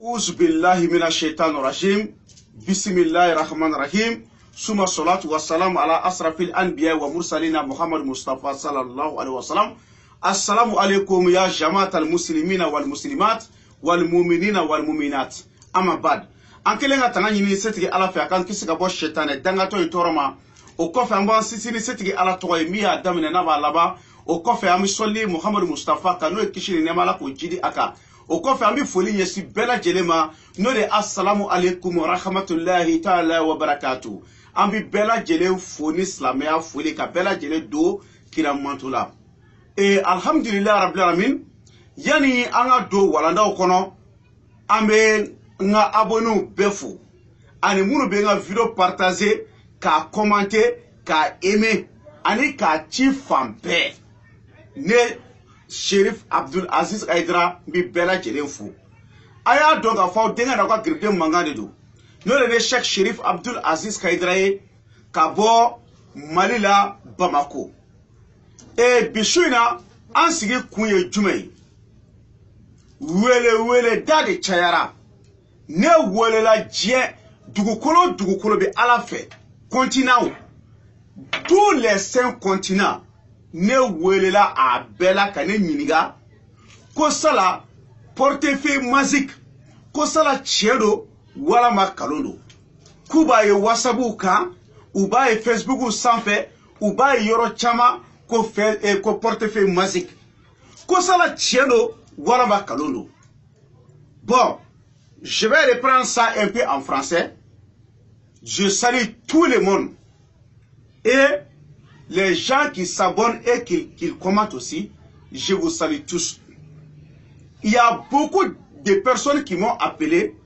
Billahi mina shaitanir rajim. Bismillahir rahmanir rahim. Suma salatu wassalamu ala asrafil anbiya wa mursalina Muhammad Mustafa sallallahu alaihi wasallam. Assalamu alaikum ya jama'atal muslimina wal muslimat wal mu'minina wal mu'minat. Amma bad. Ankele nga tanga nyini setigi ala fe akan kisi ka bo shaitane danga to itoroma. O kofe amban sisini setigi ala to miya damine na ba laba. O kofe ami solli Muhammad Mustafa kanu e kishini ne mala ko jidi aka. O kofe ambi foli nyesi bela jelema no de assalamu alaikum wa rahmatullahi ta'ala wa barakatuh. Ambi bela jele foni islamia foli ka bela jele do kira mantula. E alhamdulillah rabbil alamin. Yani anga do walanda okono ambe nga abonu befu. Ani munu be nga video partager ka commenter ka aimer ani ka ti fampe. Ne Sheriff Abdul Aziz Aidara bi bela jelenfu aya doga faw denga na kwa gripte mangande do no le Cheikh Sheriff Abdul Aziz Aidara kabo Malila Bamako e bisuina ansigi kunye jumai wele dade chayara ne wele la jie dugukolo be ala fe continent tous les 5 continents ne welela a bela kane nyiniga ko sala portefeuille magique ko sala chedo wala makalondo kuba ye WhatsApp ka uba ye Facebook sanfɛ uba ye yoro chama ko ko portefeuille magique ko sala chedo wala makalondo. Bon, je vais reprendre ça un peu en français. Je salue tout le monde et les gens qui s'abonnent et qui commentent aussi, je vous salue tous. Il y a beaucoup de personnes qui m'ont appelé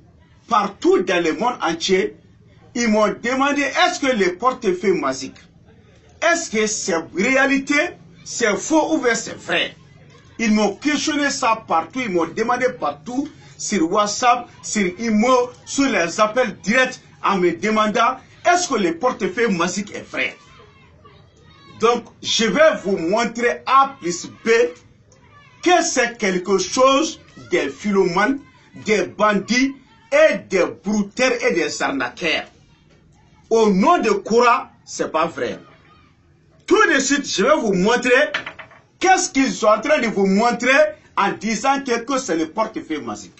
partout dans le monde entier. Ils m'ont demandé est-ce que les portefeuilles magiques, est-ce que c'est réalité, c'est faux ou c'est vrai? Ils m'ont questionné ça partout, ils m'ont demandé partout, sur WhatsApp, sur Imo, sur les appels directs, en me demandant est-ce que les portefeuilles magiques est vrai? Donc, je vais vous montrer A plus B que c'est quelque chose des philomanes, des bandits et des brouteurs et des arnaqueurs. Au nom de Koura, c'est pas vrai. Tout de suite, je vais vous montrer qu'est-ce qu'ils sont en train de vous montrer en disant que c'est le portefeuille magique.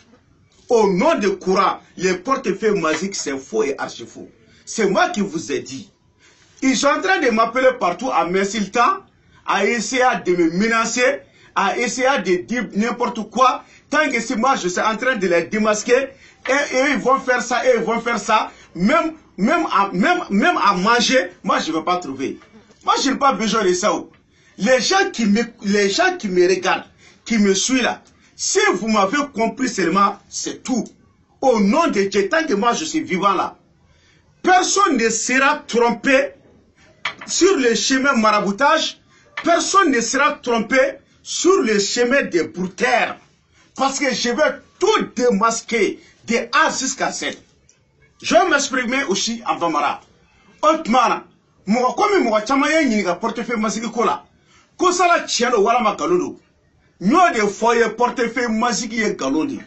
Au nom de Koura, le portefeuille magique, c'est faux et archi faux. C'est moi qui vous ai dit. Ils sont en train de m'appeler partout à m'insulter, à essayer de me menacer, à essayer de dire n'importe quoi. Tant que c'est moi, je suis en train de les démasquer. Et ils vont faire ça, et ils vont faire ça. Même à manger, moi je ne vais pas trouver. Moi je n'ai pas besoin de ça. Les gens qui me regardent, qui me suivent là, si vous m'avez compris seulement, c'est tout. Au nom de Dieu, tant que moi je suis vivant là, personne ne sera trompé sur le chemin maraboutage, personne ne sera trompé sur le chemin des brouteurs. Parce que je vais tout démasquer de A jusqu'à Z. Je vais m'exprimer aussi en Bambara. Otmana, comme moi, chamaye n'y a portefeuille magique kola. Kosala tielo wala makalondo. Nous de foyer portefeuille magique et galondi.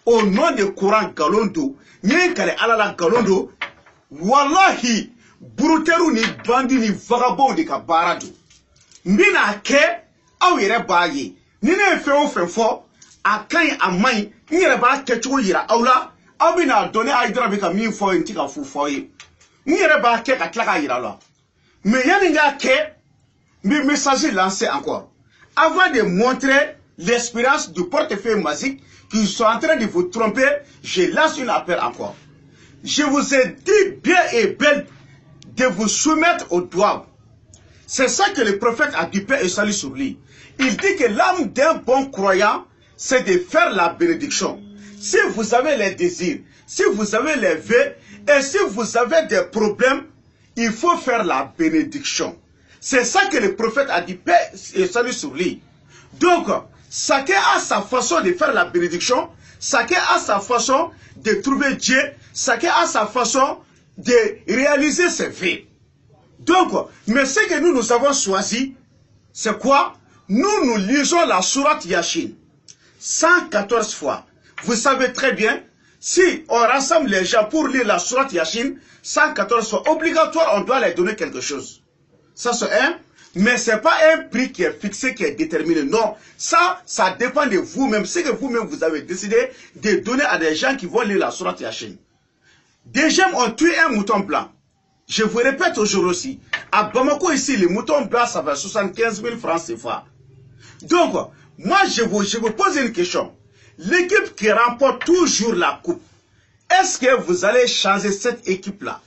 Au nom de courant galondo, n'y kale alala galondo. Wallahi. Bruteru ni bandi ni vagabond de ka baradu. Mbina ke aw yere baye. Ni ne fe o fe fo akan amai ni yere ba ke chugo yira awla abina donner Aidara be ka min fo nti ka fu foye. Ni yere ba ke ka tlaka yira la. Mais yani nga ke mi message lancé encore. Avant de montrer l'espérance du portefeuille magique qui sont en train de vous tromper, je lance un appel encore. Je vous ai dit bien et belle de vous soumettre au doigt. C'est ça que le prophète a dit, paix et salut sur lui. Il dit que l'âme d'un bon croyant, c'est de faire la bénédiction. Si vous avez les désirs, si vous avez les vœux, et si vous avez des problèmes, il faut faire la bénédiction. C'est ça que le prophète a dit, paix et salut sur lui. Donc, chacun a sa façon de faire la bénédiction, chacun a sa façon de trouver Dieu, chacun a sa façon de réaliser ses vœux. Donc, mais ce que nous avons choisi, c'est quoi? Nous lisons la sourate Yasin 114 fois. Vous savez très bien, Si on rassemble les gens pour lire la sourate Yasin, 114 fois obligatoire, on doit leur donner quelque chose. Ça c'est un. Mais ce n'est pas un prix qui est fixé, qui est déterminé. Non, ça dépend de vous-même. C'est que vous-même, vous avez décidé de donner à des gens qui vont lire la sourate Yasin. Des gens ont tué un mouton blanc. Je vous répète aujourd'hui aussi, à Bamako ici, le mouton blanc, ça va 75 000 francs CFA. Donc, moi, je vous pose une question. L'équipe qui remporte toujours la coupe, est-ce que vous allez changer cette équipe-là?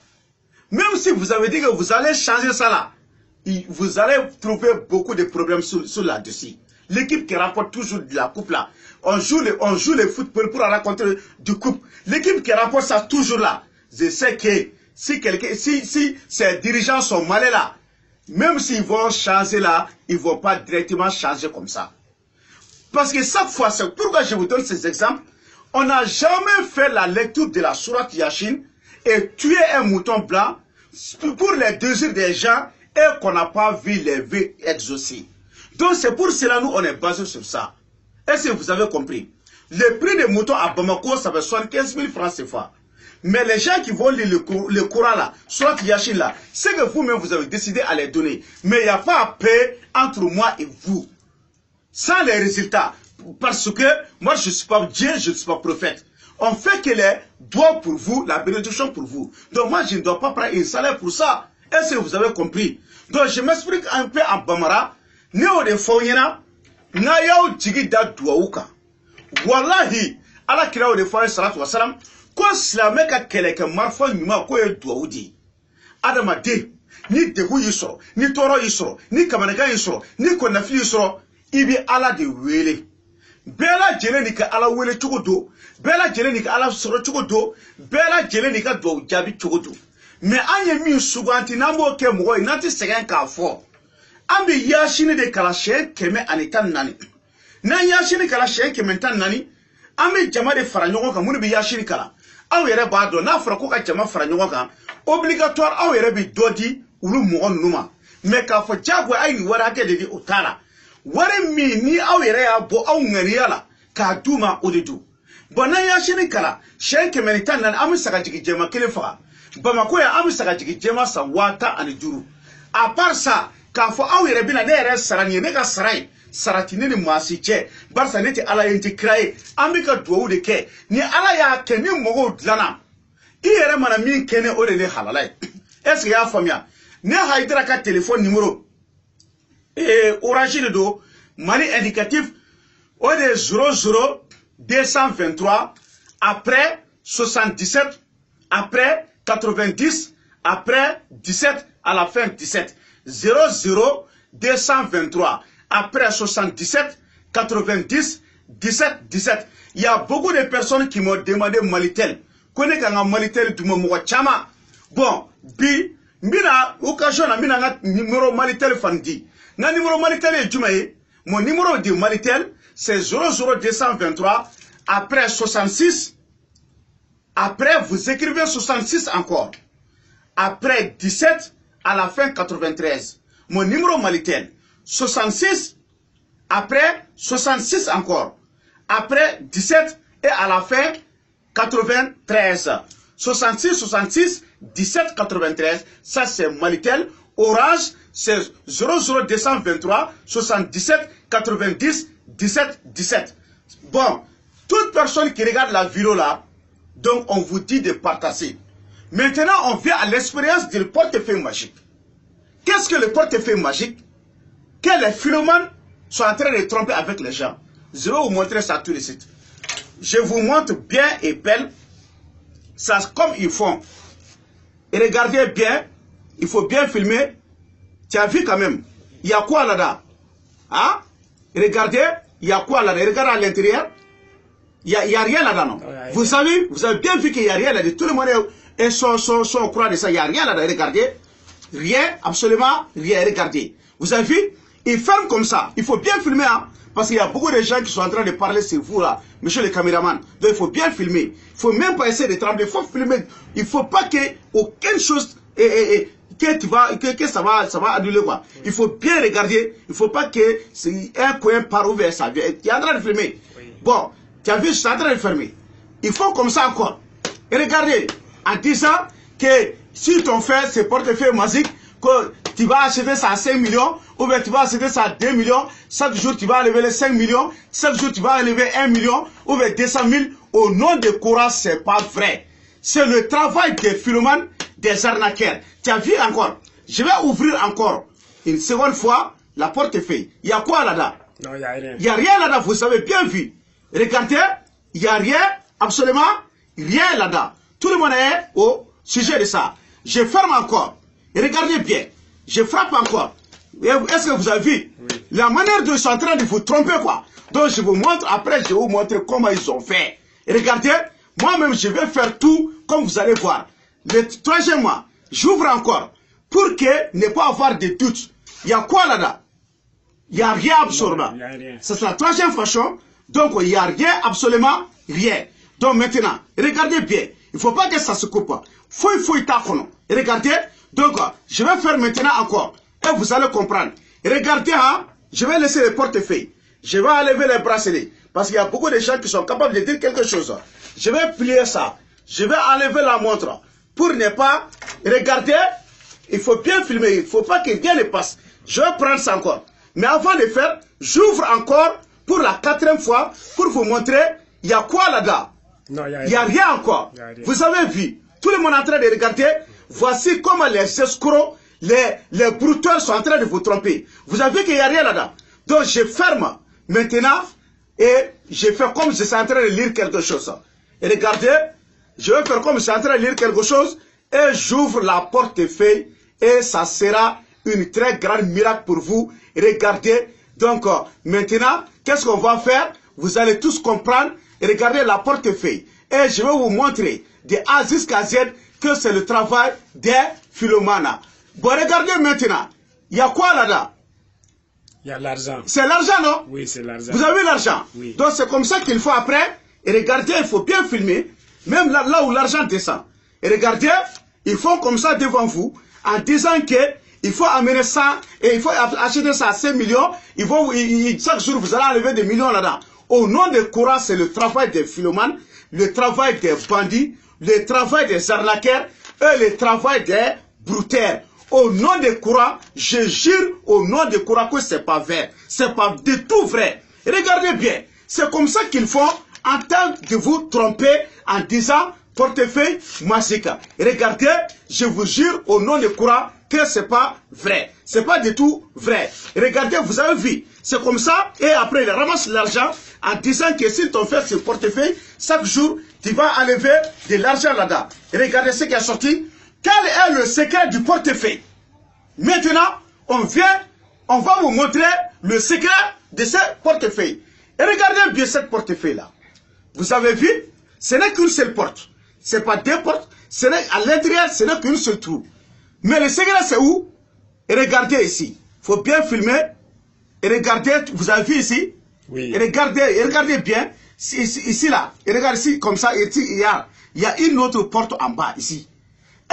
Même si vous avez dit que vous allez changer ça là, vous allez trouver beaucoup de problèmes sur là-dessus. L'équipe qui remporte toujours la coupe là, on joue le football pour rencontrer du coupe. L'équipe qui remporte ça toujours là, je sais que si ces dirigeants sont malais là, même s'ils vont changer là, ils ne vont pas directement changer comme ça. Parce que chaque fois, c'est pourquoi je vous donne ces exemples, on n'a jamais fait la lecture de la sourate Yasin et tuer un mouton blanc pour les désirs des gens et qu'on n'a pas vu les vœux exaucés. Donc c'est pour cela nous on est basé sur ça. Est-ce que vous avez compris? Le prix des moutons à Bamako, ça fait 75 000 francs CFA. Mais les gens qui vont lire le Coran là, soit Yasin là, c'est que vous-même vous avez décidé à les donner. Mais il n'y a pas à paix entre moi et vous. Sans les résultats. Parce que moi je ne suis pas Dieu, je ne suis pas prophète. On fait que les doigts pour vous, la bénédiction pour vous. Donc moi je ne dois pas prendre un salaire pour ça. Est-ce que vous avez compris? Donc je m'explique un peu en Bamara. Néo de Foyena, Nayao Djigi da Douaouka. Wallahi, ala kirao de Foyena salatu wasalam. Ko silame ka keleke marfa nyuma ko e Douaoudi. Adama de, ni degu yisoro, ni toro yisoro, ni kamanega yisoro, ni konafi yisoro, ibi ala de wele. Bela jele ni ka ala wele chogodo, bela jele ni ka ala soro chogodo, bela jele ni ka Douaou jabi chogodo. Mais anye mi suganti nambo ke mwo inati segen ka fo. Ambi yashini de kalashe keme anitan nani. Na yashini kalashe keme tan nani. Ambi jama de faranyogo ka muni bi yashini kala. Aw yere ba do na fara ko ka jama faranyogo ka obligatoire aw yere bi dodi ulu mo numa. Mais ka fo jagwe ay ni wara ke de di otara. Ware mi ni aw yere ya bo aw ngari yala ka duma odedu. Bona yashini kala shen keme tan nani amu saka jigi jama kele fa. Bamako ya amu saka jigi jama sa wata ani juru. À part ça, quand faut awere bina ne sarani ne ka sarai sarati ne masi che barsa ne ti ala yenti kraye ambika duwu de ke ni ala ya ke ni mogo dlana iyere mana min kene o de ne halalai est-ce que ya famia ne haidra ka téléphone numéro orange de do mali indicatif o de 00 223 après 77 après 90 après 17 à la fin 17 00 223 après 77 90 17 17. Il y a beaucoup de personnes qui m'ont demandé Malitel. Connais quand Malitel du moment chama. Bon, bi mina occasion na mina na numéro Malitel fandi. Na numéro Malitel est jumaé. Mon numéro de Malitel c'est 00 223 après 66. Après vous écrivez 66 encore. Après 17 à la fin 93. Mon numéro Malitel 66 après 66 encore. Après 17 et à la fin 93. 66 66 17 93. Ça c'est Malitel. Orange c'est 00 223 77 90 17 17. Bon, toute personne qui regarde la vidéo là, donc on vous dit de partager. Maintenant, on vient à l'expérience du portefeuille magique. Qu'est-ce que le portefeuille magique? Que les philomanes sont en train de tromper avec les gens. Je vais vous montrer ça tout de suite. Je vous montre bien et belle. Ça comme ils font. Et regardez bien. Il faut bien filmer. Tu as vu quand même. Il y a quoi là-dedans? Hein? Regardez. Il y a quoi là-dedans? Regardez à l'intérieur. Il y a rien là-dedans, non? Vous savez bien vu qu'il n'y a rien là-dedans. Tout le monde est au courant de ça. Il n'y a rien là-dedans. Regardez. Rien, absolument rien. Regardez. Vous avez vu? Il ferme comme ça. Il faut bien filmer, hein, parce qu'il y a beaucoup de gens qui sont en train de parler sur vous, là, monsieur le caméraman. Donc il faut bien filmer. Il ne faut même pas essayer de trembler. Il faut filmer. Il ne faut pas que aucune chose que ça va annuler, quoi. Il faut bien regarder. Il ne faut pas que un coin par ouvert ça. Tu es en train de filmer. Oui. Bon, tu as vu, je suis en train de filmer. ils font comme ça encore. Et regardez, en disant que si ton fait ce portefeuille magique, que tu vas acheter ça à 5 millions, ou bien tu vas acheter ça à 2 millions, chaque jour tu vas enlever les 5 millions, chaque jour tu vas enlever 1 million, ou bien 200 000, au nom de Coran, c'est pas vrai. C'est le travail des philomanes, des arnaqueurs. Tu as vu encore? Je vais ouvrir encore une seconde fois la portefeuille. Il y a quoi là-dedans? Non, il n'y a rien. Il n'y a rien là-dedans, vous avez bien vu. Regardez, il n'y a rien, absolument rien là-dedans. Tout le monde est au sujet de ça. Je ferme encore. Et regardez bien, je frappe encore. Est-ce que vous avez vu? Oui. La manière dont ils sont en train de vous tromper, quoi. Donc je vous montre, après je vais vous montrer comment ils ont fait. Et regardez, moi-même je vais faire tout comme vous allez voir. Le troisième mois, j'ouvre encore pour que ne pas avoir de doutes. Il y a quoi là-dedans? Il n'y a rien absolument. C'est la troisième façon. Donc il n'y a rien, absolument rien. Donc maintenant, regardez bien. Il ne faut pas que ça se coupe. Regardez. Donc je vais faire maintenant encore. Et vous allez comprendre. Regardez, hein, je vais laisser le portefeuille. Je vais enlever les bracelets. Parce qu'il y a beaucoup de gens qui sont capables de dire quelque chose. Je vais plier ça. Je vais enlever la montre. Pour ne pas regarder, il faut bien filmer. Il ne faut pas que rien ne passe. Je vais prendre ça encore. Mais avant de faire, j'ouvre encore pour la 4e fois pour vous montrer il y a quoi là-dedans. Il n'y a rien encore. Vous avez vu. Tout le monde est en train de regarder. Voici comment les escrocs, les brouteurs sont en train de vous tromper. Vous avez vu qu'il n'y a rien là-dedans. Donc je ferme maintenant et je fais comme si je suis en train de lire quelque chose. Et regardez, je vais faire comme si je suis en train de lire quelque chose et j'ouvre la portefeuille et ça sera une très grande miracle pour vous. Regardez, donc maintenant, qu'est-ce qu'on va faire? Vous allez tous comprendre. Regardez la portefeuille. Et je vais vous montrer de A jusqu'à Z que c'est le travail des philomanes. Bon, regardez maintenant. Il y a quoi là-dedans? Il y a l'argent. C'est l'argent, non? Oui, c'est l'argent. Vous avez l'argent? Oui. Donc c'est comme ça qu'il faut après. Et regardez, il faut bien filmer. Même là où l'argent descend. Et regardez, ils font comme ça devant vous. En disant que il faut amener ça. Et il faut acheter ça à 5 millions. Chaque jour, vous allez enlever des millions là-dedans. Au nom de Coran, c'est le travail des philomanes. Le travail des bandits. Le travail des arnaqueurs. Et le travail des brouteurs. Au nom de Coran, je jure au nom de Coran que c'est pas vrai. C'est pas du tout vrai. Regardez bien. C'est comme ça qu'ils font en train de vous tromper en disant portefeuille magique. Regardez, je vous jure au nom de Coran que c'est pas vrai. C'est pas du tout vrai. Regardez, vous avez vu. C'est comme ça. Et après, ils ramassent l'argent en disant que s'ils t'ont fait ce portefeuille, chaque jour, tu vas enlever de l'argent là-dedans. Regardez ce qui est sorti. Quel est le secret du portefeuille? Maintenant, on va vous montrer le secret de ce portefeuille. Et regardez bien cette portefeuille-là. Vous avez vu? Ce n'est qu'une seule porte. Ce n'est pas deux portes. À l'intérieur, ce n'est qu'une seule trou. Mais le secret, c'est où? Et regardez ici. Il faut bien filmer. Et regardez, vous avez vu ici? Oui. Et regardez bien. Ici, là. Et regardez ici, comme ça, ici, il y a une autre porte en bas, ici.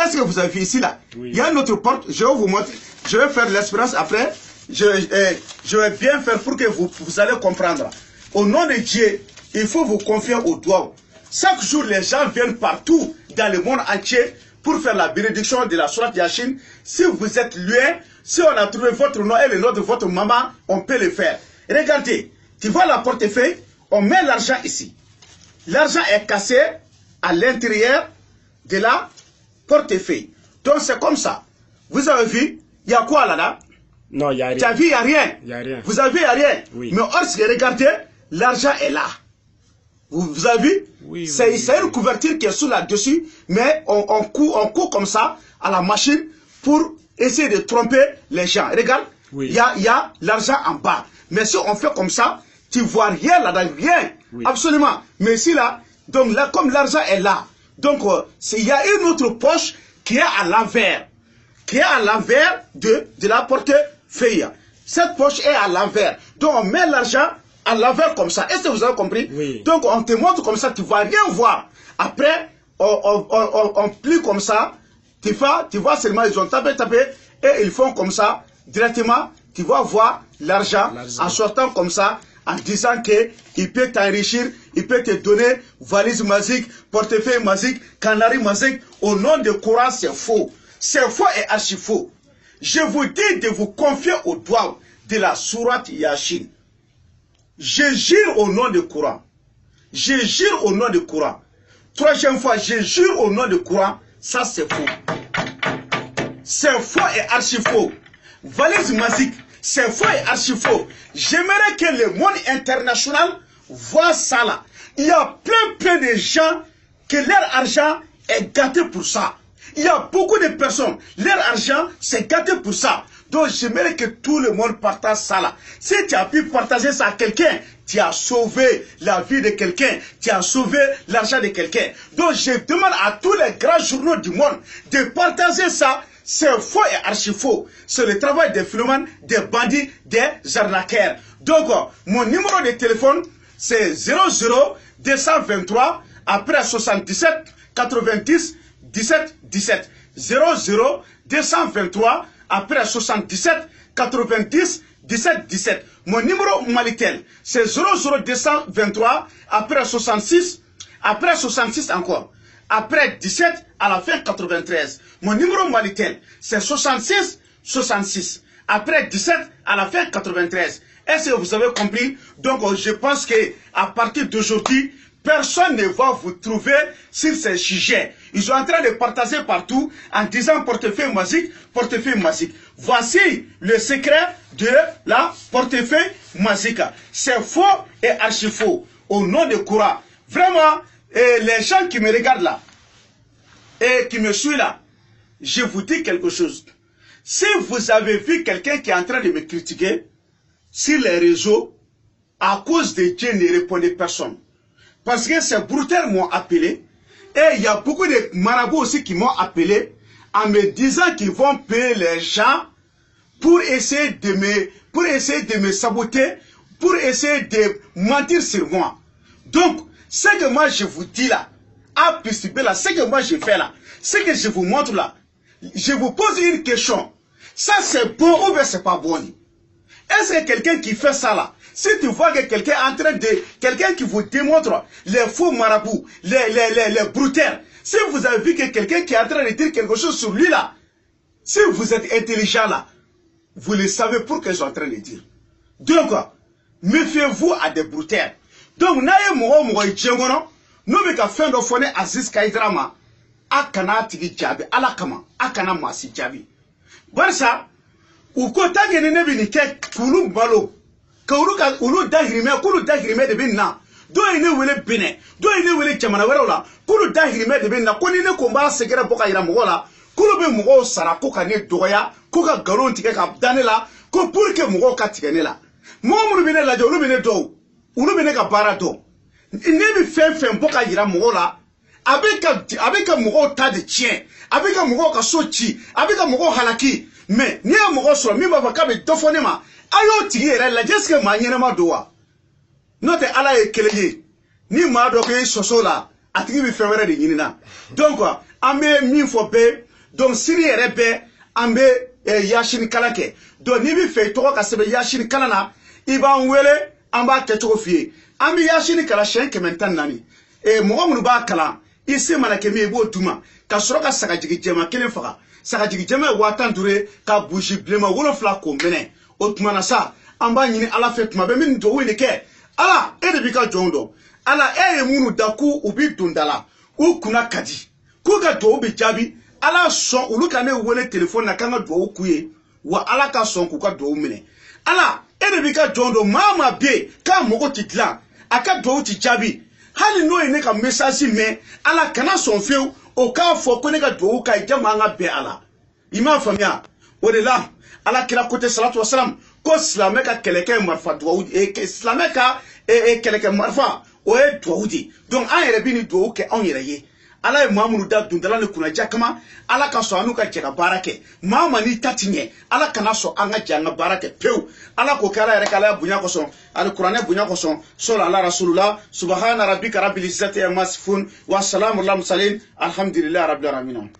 Est-ce que vous avez vu ici, là? Oui. Il y a une autre porte. Je vais vous montrer. Je vais faire l'expérience après. Je vais bien faire pour que vous allez comprendre. Au nom de Dieu, il faut vous confier au doigt. Chaque jour, les gens viennent partout dans le monde entier pour faire la bénédiction de la sourate Yasin. Si vous êtes loin, si on a trouvé votre nom et le nom de votre maman, on peut le faire. Regardez, tu vois la portefeuille, on met l'argent ici. L'argent est cassé à l'intérieur de la portefeuille. Donc c'est comme ça. Vous avez vu, il y a quoi là-dedans? Non, il n'y a rien. Tu as vu, il n'y a rien. Il n'y a rien. Vous avez vu, il n'y a rien. Oui. Mais regardez, l'argent est là. Vous avez vu? Oui, c'est une couverture qui est sous là-dessus, mais on court comme ça à la machine pour essayer de tromper les gens. Regarde, il y a l'argent en bas. Mais si on fait comme ça, tu vois rien là-dedans, rien. Oui. Absolument. Mais ici là, donc là, comme l'argent est là, donc il y a une autre poche qui est à l'envers. Qui est à l'envers de la portefeuille. Cette poche est à l'envers. Donc on met l'argent à l'envers comme ça. Est-ce que vous avez compris? Oui. Donc on te montre comme ça, tu ne vas rien voir. Après, on plie comme ça. Tu vois seulement, ils ont tapé, et ils font comme ça, directement, tu vas voir l'argent en sortant comme ça, en disant qu'il peut t'enrichir, il peut te donner valise magique, portefeuille magique, canari magique. Au nom de Coran, c'est faux. C'est faux et archi faux. Je vous dis de vous confier au doigt de la sourate Yasin. Je jure au nom de Coran. Je jure au nom de Coran. Troisième fois, je jure au nom de Coran. Ça, c'est faux. C'est faux et archi faux. Valise magique, c'est faux et archi faux. J'aimerais que le monde international voit ça là. Il y a plein de gens que leur argent est gâté pour ça. Il y a beaucoup de personnes, leur argent, c'est gâté pour ça. Donc, j'aimerais que tout le monde partage ça là. Si tu as pu partager ça à quelqu'un, tu as sauvé la vie de quelqu'un, tu as sauvé l'argent de quelqu'un. Donc, je demande à tous les grands journaux du monde de partager ça. C'est faux et archi faux. C'est le travail des philomanes, des bandits, des arnaqueurs. Donc, mon numéro de téléphone, c'est 00 223 après 77 90 17 17. 00 223 après 77 90 17 17. Mon numéro Malitel, c'est 00 223 après 66 encore. Après 17 à la fin 93. Mon numéro Malitel, c'est 66 66. Après 17 à la fin 93. Est-ce que vous avez compris? Donc je pense que à partir d'aujourd'hui, personne ne va vous trouver sur ces sujets. Ils sont en train de partager partout en disant portefeuille magique, portefeuille magique. Voici le secret de la portefeuille magique. C'est faux et archi faux. Au nom de Coran. Vraiment, les gens qui me regardent là et qui me suivent là, je vous dis quelque chose. Si vous avez vu quelqu'un qui est en train de me critiquer sur les réseaux, à cause de Dieu ne répondait personne. Parce que ces brouteurs m'ont appelé. Et il y a beaucoup de marabouts aussi qui m'ont appelé en me disant qu'ils vont payer les gens pour essayer de me saboter, pour essayer de mentir sur moi. Donc, ce que moi je vous dis là, à participer là, ce que moi je fais là, ce que je vous montre là, je vous pose une question. Ça c'est bon ou bien c'est pas bon? Est-ce que quelqu'un qui fait ça là, si tu vois que quelqu'un est en train de, quelqu'un qui vous démontre les faux marabouts, les brouteurs, si vous avez vu que quelqu'un qui est en train de dire quelque chose sur lui là, si vous êtes intelligent là, vous le savez pour que je suis en train de dire. Donc, méfiez-vous à des brouteurs. Donc, naye mogo djengono, nous bika fin de fone Aziz Kaidrama, akana tigi jabi, alakama, akana masi jabi. Barsa, ou kota gene nebi ni ke kulu balo, ka ulu dahirime de bin na, do ine wele bine, do ine wele jamana wera la, kulu dahirime de bin na, koni ne komba segera boka ira mogo la, kulu be mogo sara koka ne doya, koka garon tike ka dane la, ko pour que mogo ka tike ne la. Mogo munu bine la jo, ulu bine do, ulu bine ka bara do. Ne bi fen boka ira mogo la, abeka mogo ta de tien, abeka mogo ka so chi, abeka mogo halaki. Mais ni a mogo so mi ba ka be dofone ma, ayo tigi ere la jeske ma nyene ma doa. Note ala e keleye. Ni ma do ke soso la, atigi bi fewere de nyina. Donc ambe mi fo be, donc siri ere be ambe Yasin kala ke. Donc ni bi fe to ka sebe Yasin kala na, iba nwele amba ke to fie. Ambi Yasin kala shen kementan nani. Mogo munu ba kala, isi mana ke mi bo duma, ka soro ka saga jigi jema kelen faga. Saga jigi jema watan dure ka buji blema wolo fla ko mene. Otmana sa amba nyini ala fet ma be min do wini ke. Ala de bika jondo. Ala munu daku ubi dundala. U kuna kadi. Ku ka do ubi jabi. Ala son ulu ka ne wele telefone na kanga do kuye. Wa ala ka son ku ka do mene. Ala de bika jondo mama be ka mogo titla. Aka do ti jabi. Hali no ene ka message me ala kana son feu o ka fo ko ne ka do ka jama nga be ala. Ima famia. O de la ala kira kote salatu wassalam ko islamé ka keleke marfa do islamé ka keleke marfa o e do di. Donc an yere bi ni do ke an yere ye. Ala e mamunu da dundala ne kuna jakama ala ka so anu ka jega barake mama ni tatinye ala kana so anga janga barake peu ala ko kara yere kala bunya ko so al qur'ane bunya ko so sala ala rasulullah subhana rabbika rabbil izzati amma yasifun wa salamun alal mursalin alhamdulillahi rabbil alamin.